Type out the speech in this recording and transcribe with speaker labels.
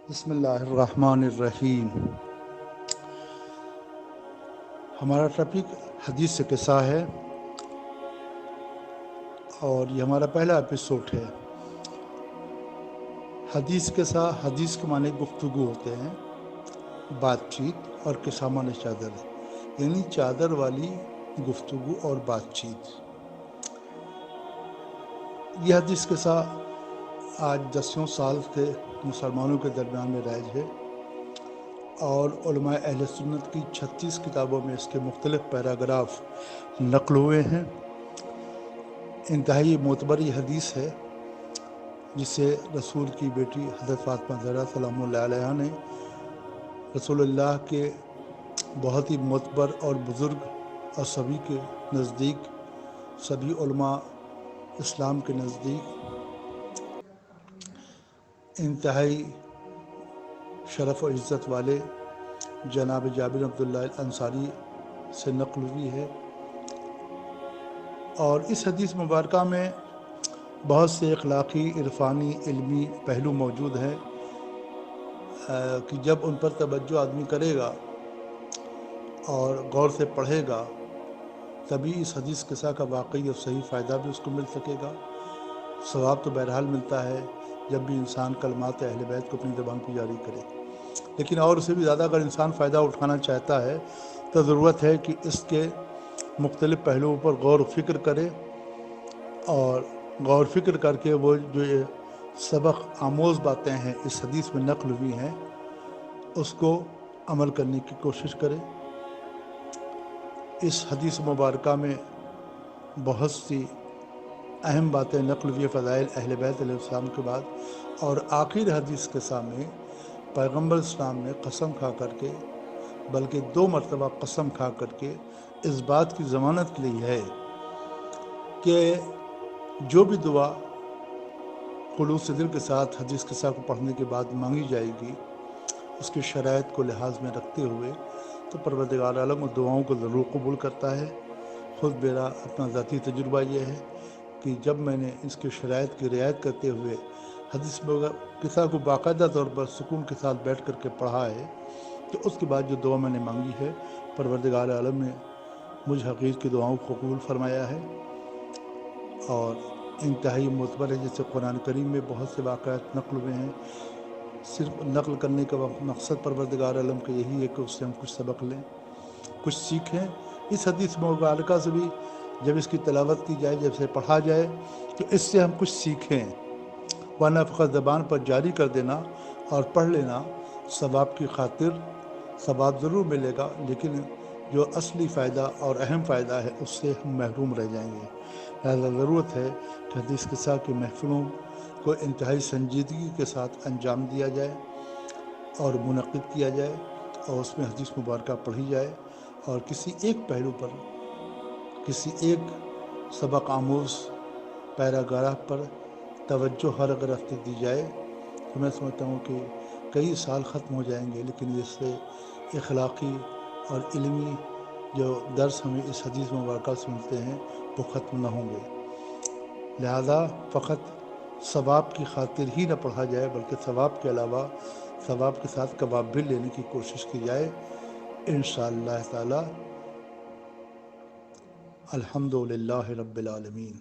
Speaker 1: بسم اللہ الرحمن الرحیم۔ ہمارا ٹاپک حدیث سے قصہ ہے اور یہ ہمارا پہلا ایپیسوڈ ہے۔ حدیث قصہ، حدیث کے معنی گفتگو ہوتے ہیں، بات چیت، اور قصہ معنی چادر، یعنی چادر والی گفتگو اور بات چیت۔ یہ حدیث قصہ آج دسیوں سال سے مسلمانوں کے درمیان میں رائج ہے اور علماء اہل سنت کی 36 کتابوں میں اس کے مختلف پیراگراف نقل ہوئے ہیں۔ انتہائی معتبر یہ حدیث ہے جسے رسول کی بیٹی حضرت فاطمہ زہرا سلام اللہ علیہا نے رسول اللہ کے بہت ہی معتبر اور بزرگ اور سبھی کے نزدیک، سبھی علماء اسلام کے نزدیک انتہائی شرف و عزت والے جناب جابر عبداللہ الانصاری سے نقل ہوئی ہے۔ اور اس حدیث مبارکہ میں بہت سے اخلاقی، عرفانی، علمی پہلو موجود ہیں کہ جب ان پر توجہ آدمی کرے گا اور غور سے پڑھے گا تبھی اس حدیث قصہ کا واقعی اور صحیح فائدہ بھی اس کو مل سکے گا۔ ثواب تو بہرحال ملتا ہے جب بھی انسان کلمات اہل بیت کو اپنی زبان پہ جاری کرے، لیکن اور اسے بھی زیادہ اگر انسان فائدہ اٹھانا چاہتا ہے تو ضرورت ہے کہ اس کے مختلف پہلوؤں پر غور و فکر کرے اور غور فکر کر کے وہ جو سبق آموز باتیں ہیں اس حدیث میں نقل ہوئی ہیں اس کو عمل کرنے کی کوشش کرے۔ اس حدیث مبارکہ میں بہت سی اہم باتیں نقل ہوئی فضائل اہل بیت علیہ السلام کے بعد، اور آخر حدیث کے سامنے پیغمبر اسلام نے قسم کھا کر کے، بلکہ 2 مرتبہ قسم کھا کر کے اس بات کی ضمانت لی ہے کہ جو بھی دعا خلوص دل کے ساتھ حدیث قصہ کو پڑھنے کے بعد مانگی جائے گی اس کی شرائط کو لحاظ میں رکھتے ہوئے تو پروردگار عالم اس دعاؤں کو ضرور قبول کرتا ہے۔ خود میرا اپنا ذاتی تجربہ یہ ہے کہ جب میں نے اس کی شرائط کی رعایت کرتے ہوئے حدیث قصہ کو باقاعدہ طور پر سکون کے ساتھ بیٹھ کر کے پڑھا ہے تو اس کے بعد جو دعا میں نے مانگی ہے پروردگار عالم نے مجھ حقیر کی دعاؤں کو قبول فرمایا ہے اور انتہائی معتبر ہے۔ جیسے قرآن کریم میں بہت سے واقعات نقل ہوئے ہیں، صرف نقل کرنے کا مقصد پروردگار عالم کا یہی ہے کہ اس سے ہم کچھ سبق لیں، کچھ سیکھیں۔ اس حدیث مبارکہ سے بھی جب اس کی تلاوت کی جائے، جب اسے پڑھا جائے تو اس سے ہم کچھ سیکھیں، ورنہ فقط زبان پر جاری کر دینا اور پڑھ لینا ثواب کی خاطر ثواب ضرور ملے گا، لیکن جو اصلی فائدہ اور اہم فائدہ ہے اس سے ہم محروم رہ جائیں گے۔ لہذا ضرورت ہے کہ حدیث قصہ کی محفلوں کو انتہائی سنجیدگی کے ساتھ انجام دیا جائے اور منعقد کیا جائے اور اس میں حدیث مبارکہ پڑھی جائے اور کسی ایک پہلو پر، کسی ایک سبق آموز پیراگراف پر توجہ ہر اگر ہفتے دی جائے تو میں سمجھتا ہوں کہ کئی سال ختم ہو جائیں گے، لیکن اس سے اخلاقی اور علمی جو درس ہمیں اس حدیث مبارکہ سے ملتے ہیں وہ ختم نہ ہوں گے۔ لہذا فقط ثواب کی خاطر ہی نہ پڑھا جائے بلکہ ثواب کے علاوہ ثواب کے ساتھ کباب بھی لینے کی کوشش کی جائے انشاءاللہ تعالی۔ الحمدللہ رب العالمین۔